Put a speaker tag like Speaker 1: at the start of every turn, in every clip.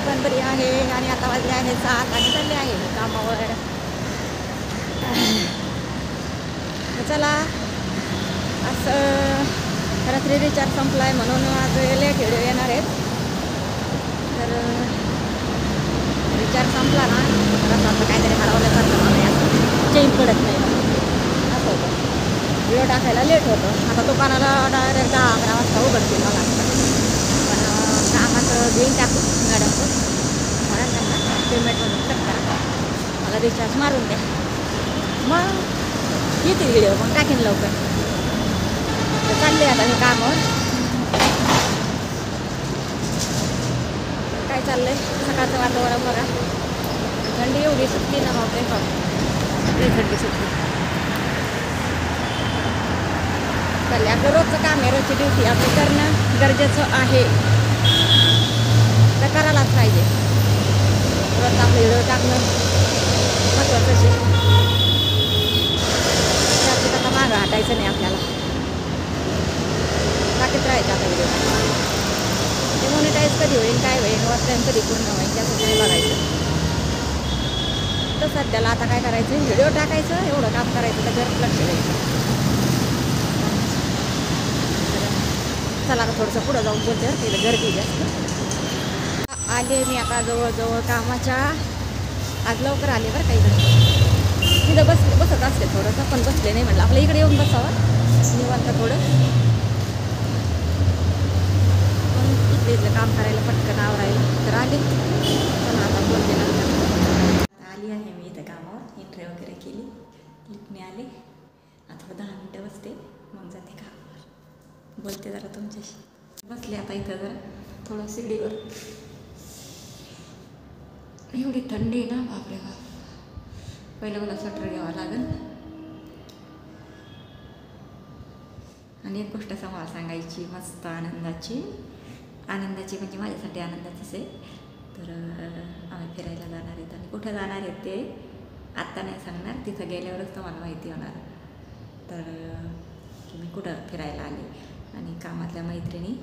Speaker 1: पण बरी आहे आणि आता वाजले आहे 7 आणि चालले आहे मी कामावर. चला असं रात्री रिचार्ज संपला आहे म्हणून आज लेट व्हिडिओ येणार आहेत. तर रिचार्ज संपला ना तर असं काहीतरी हरवल्यासारखं मला असं चेंज पडत नाही असं होतं. व्हिडिओ टाकायला लेट होतं. आता दुकानाला डायरेक्ट 10-11 वाजता उघडतील मला. पण कामाचं बिल टाकून गाड्याचं म्हणून त्यांना पेमेंटमधून कट करा, मला रिचार्ज मारून द्या, मग येतील व्हिडिओ, मग टाकेन लवकर. तर चालले आता मी कामावर. काय चाललंय सकाळचं वातावरण बघा. थंडी एवढी सुटली ना बापरे बाप, लई थंडी सुटली. चालले आपलं रोजचं काम आहे, रोजची ड्युटी आपली करणं गरजेचं आहे. तर करायलाच पाहिजे. रोज आपलं व्हिडिओ टाकणं महत्त्वाचं आहे. त्यात आता मागं हटायचं नाही आपल्याला, टाकीत राहायचं आता व्हिडिओ. ते मॉनिटाईज कधी होईल, काय होईल, वाचन कधी पूर्ण होईल त्याचं नाही बघायचं. तर सध्याला आता काय करायचं, व्हिडिओ टाकायचं, एवढं काम करायचं, तर घरात लक्ष द्यायचं. चला आता थोडंसं पुढं जाऊन बोलते, तिला गर्दी जास्त. आले मी आता जवळजवळ कामाच्या. आज लवकर आले बरं काही जण. तिथं बसत असते थोडंसं, पण बसले नाही म्हटलं आपल्या इकडे येऊन बसावं निवांत थोडं. पण इथलं काम करायला पटकन आवरायला तर आले. पण आता बोलते नंतर. आली आहे मी इथं कामावर, एंट्री वगैरे केली, लिफ्टने आले. आता 10 मिनटं बसते, मग जाते कामावर. बोलते जरा तुमच्याशी. बसले आता इथं जरा थोडं शिडीवर. एवढी थंडी ना बापरे बाप. पहिलं मला स्वेटर घ्यावं लागेल. आणि एक गोष्ट मला सांगायची मस्त आनंदाची म्हणजे माझ्यासाठी आनंदाचीच आहे. तर आम्ही फिरायला जाणार आहेत आणि कुठं जाणार आहेत ते आत्ता नाही सांगणार, तिथं गेल्यावरच तुम्हाला माहिती होणार. तर मी कुठं फिरायला आले आणि कामातल्या मैत्रिणी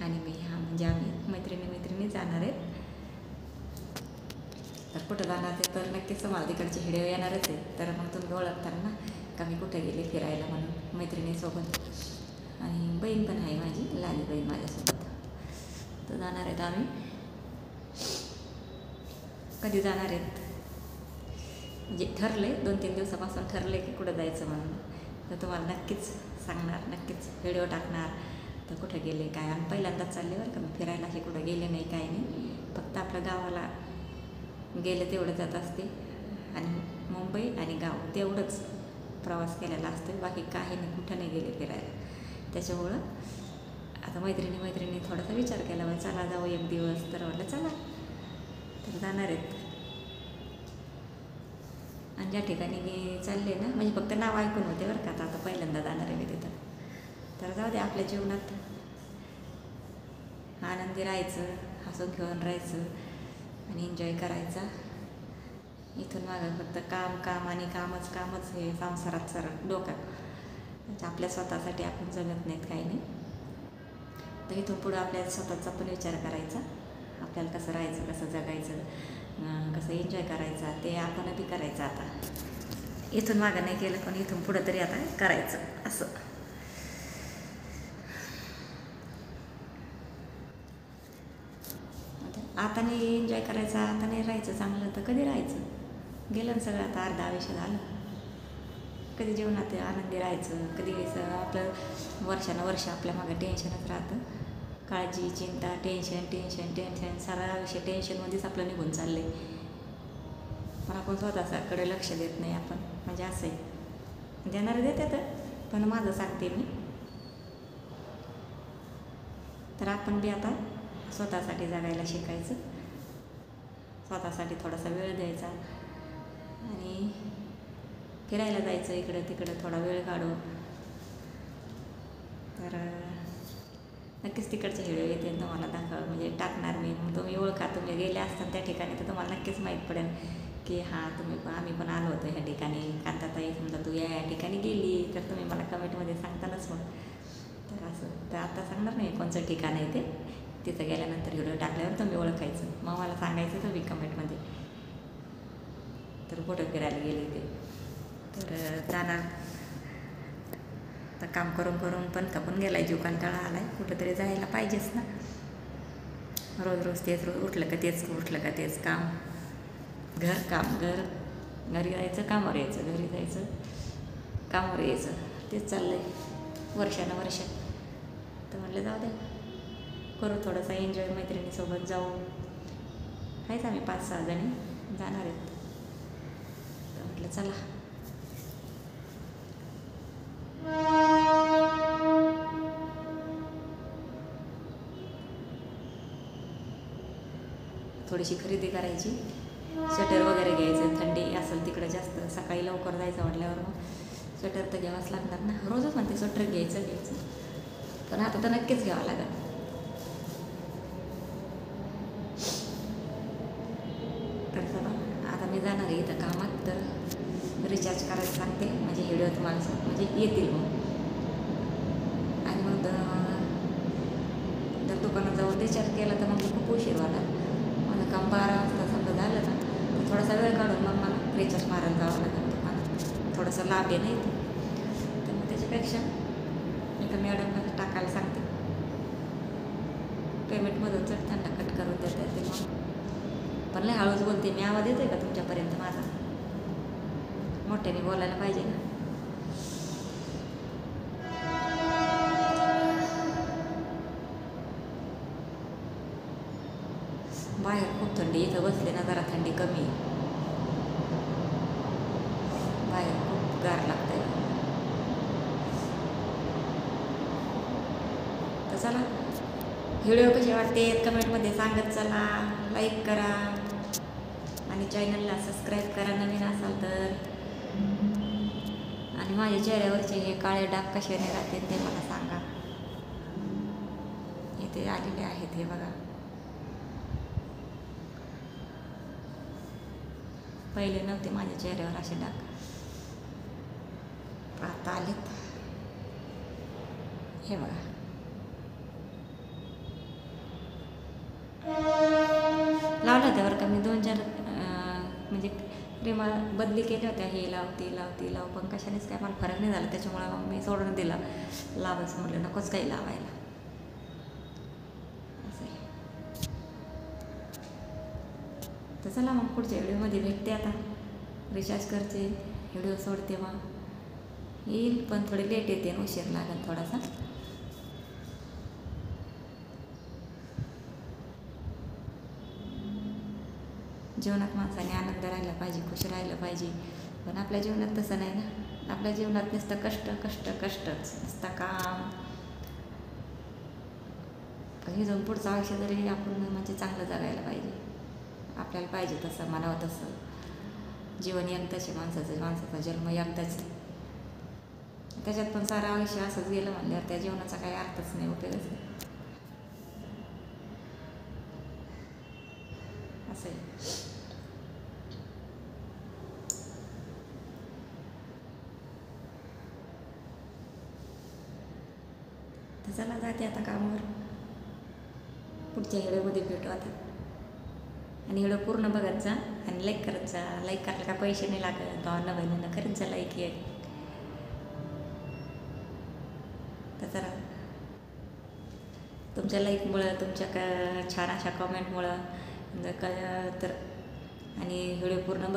Speaker 1: आणि मी, म्हणजे आम्ही मैत्रिणी जाणार आहेत. तर कुठं जाणार ते तर नक्कीच तुम्हाला तिकडचे व्हिडिओ येणारच आहे. तर मग तुम्ही ओळखताल ना का मी कुठे गेले फिरायला म्हणून मैत्रिणीसोबत. आणि बहीण पण आहे माझी, लहानी बहीण माझ्यासोबत. तर जाणार आहेत आम्ही. कधी जाणार आहेत म्हणजे ठरले, 2-3 दिवसापासून ठरले की कुठं जायचं म्हणून. तर तुम्हाला नक्कीच सांगणार, नक्कीच व्हिडिओ टाकणार. तर कुठं गेले काय, आणि पहिल्यांदाच चालले बरं का मी फिरायला. हे कुठं गेले नाही काय नाही, फक्त आपल्या गावाला गेले तेवढं जात असते. आणि मुंबई आणि गाव तेवढंच प्रवास केलेला असतो, बाकी काही नाही, कुठं नाही गेले फिरायला. त्याच्यामुळं आता मैत्रिणी थोडासा विचार केला, मग चला जाऊ एक दिवस. तर म्हटलं चला. तर जाणार आहेत. आणि ज्या ठिकाणी मी चालले ना, म्हणजे फक्त नाव ऐकून होते बरं का, आता पहिल्यांदा जाणार आहे मी तिथं. तर जाऊ दे, आपल्या जीवनात आनंदी राहायचं, हसून खेळून राहायचं आणि एन्जॉय करायचा. इथून मागं फक्त काम आणि कामच हे संसारात सरळ डोक्यात. आपल्या स्वतःसाठी आपण जगत नाहीत, काही नाही. तर इथून पुढं आपल्या स्वतःचा पण विचार करायचा, आपल्याला कसं राहायचं, कसं जगायचं, कसं एन्जॉय करायचा, ते आपण बी करायचं. आता इथून मागं नाही केलं, पण इथून पुढं तरी आता करायचं असं. आता नाही एन्जॉय करायचा, आता नाही राहायचं चांगलं, तर कधी राहायचं. गेलं ना सगळं, आता अर्धा आयुष्य झालं. कधी जीवनात आनंदी राहायचं, कधी आपलं वर्ष आपल्या मागं टेन्शनच राहतं. काळजी, चिंता, टेन्शन, सारा आयुष्य टेन्शनमध्येच आपलं निघून चाललं आहे. पण आपण स्वतःकडे लक्ष देत नाही आपण, म्हणजे असं आहे. देणारे देतात, पण माझं सांगते मी. तर आपण बी आता स्वतःसाठी जगायला शिकायचं, स्वतःसाठी थोडासा वेळ द्यायचा आणि फिरायला जायचं इकडं तिकडं, थोडा वेळ काढून. तर नक्कीच तिकडचे व्हिडिओ येते तुम्हाला म्हणजे टाकणार मी. तुम्ही ओळखा, तुम्ही गेले असतात त्या ठिकाणी तर तुम्हाला नक्कीच माहीत पडेल की हां आम्ही पण आलो होतो ह्या ठिकाणी. कांताताई समजा तू या ठिकाणी गेली तर तुम्ही मला कमेंटमध्ये सांगतालच मग. तर असं तर आता सांगणार नाही कोणचं ठिकाण आहे ते, तिथं गेल्यानंतर व्हिडिओ टाकल्यावर तुम्ही ओळखायचं, मग मला सांगायचं तुम्ही कमेंटमध्ये. तर कुठं फिरायला गेले ते तर जाणार. तर काम करून करून पण खपून गेला आहे, जीव कंटाळा आला आहे. कुठंतरी जायला पाहिजेच ना. रोज रोज तेच, रोज उठलं का तेच काम, घरी जायचं कामावर यायचं, घरी जायचं कामावर यायचं, तेच चाललं आहे वर्षानुवर्ष. तर म्हटलं जाऊ द्या, करू थोडासा एन्जॉय, मैत्रिणीसोबत जाऊ. आहेच आम्ही 5-6 जणी जाणार आहेत. तर म्हटलं चला. थोडीशी खरेदी करायची, स्वेटर वगैरे घ्यायचं. थंडी असेल तिकडं जास्त, सकाळी लवकर जायचं म्हटल्यावर मग स्वेटर तर घ्यावाच लागणार ना. रोजच म्हणते स्वेटर घ्यायचं, पण आता तर नक्कीच घ्यावं लागेल. तर चला, आता मी जाणार आहे इथं कामात. तर रिचार्ज करायला सांगते, म्हणजे व्हिडिओ तुम्हाला म्हणजे येतील मग. आणि मग जर दुकानात जाऊन रिचार्ज केला तर मग खूप उशीर होणार. माझं काम 12 वाजता समजा झालं ना, तर थोडासा वेळ काढून मग मला रिचार्ज मारायला जावं लागेल दुकानात. थोडासा लाभ आहे नाही तर मग त्याच्यापेक्षा एका मॅडमला टाकायला सांगते. पेमेंटमधून चढताना कट करून देता येते. मग पण लय हळूच बोलते मी. आवाज येतोय का तुमच्यापर्यंत माझा? मोठ्याने बोलायला पाहिजे ना. बाहेर खूप थंडी, इथं बसले ना जरा थंडी कमी. बाहेर खूप गार लागतंय. तर चला, व्हिडिओ कसे वाटते कमेंटमध्ये सांगत चला. लाईक करा आणि चॅनलला सबस्क्राईब करा नवीन असाल तर. आणि माझ्या चेहऱ्यावरचे हे काळे डाग कशाने राहते ते मला सांगा. इथे आलेले आहेत हे बघा. पहिले नव्हते माझ्या चेहऱ्यावर असे डाग, आता आलेत. हे बघा. लावलं होत्या बरं का मी 2-4 म्हणजे क्रीमा बदली केल्या होत्या. हे लाव पण कशानेच काय मला फरक नाही झाला. त्याच्यामुळे मग मी सोडून दिला लावायचं. म्हटलं नकोच काही लावायला. असं आहे. तर चला मग पुढच्या व्हिडिओमध्ये भेटते. आता रिचार्ज करते, व्हिडिओ सोडते. मग येईल पण थोडी लेट येते, उशीर लागेल थोडासा. जीवनात माणसाने आनंद राहिला पाहिजे, खुश राहिलं पाहिजे. पण आपल्या जीवनात तसं नाही ना. आपल्या जीवनात नुसतं कष्टच नुसतं काम. कधी जाऊन पुढचं आयुष्य जरी आपण म्हणजे चांगलं जगायला पाहिजे. आपल्याला पाहिजे तसं, म्हणावं तसं जीवन एकदाच आहे. माणसाचा जन्म एकदाच. त्याच्यात पण सारं आयुष्य असंच गेलं म्हणल्यावर त्या जीवनाचा काही अर्थच नाही, उपयोगच नाही. असं आहे. तर चला, जाते आता कामावर. पुढच्या व्हिडिओमध्ये भेटू आता. आणि व्हिडिओ पूर्ण बघत जा आणि लाईक करत जा. लाईक करायला का पैसे नाही लागत. भावना बहिणींना करत जा लाईक. तर चला, तुमच्या लाईकमुळं, तुमच्या छान अशा कमेंटमुळं तर आणि व्हिडिओ पूर्ण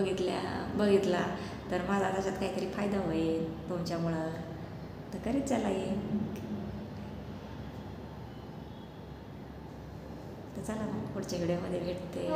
Speaker 1: बघितला तर माझा त्याच्यात काहीतरी फायदा होईल तुमच्यामुळं. तर करीत जा लाईक. तर चला मग पुढच्या व्हिडिओमध्ये भेटते.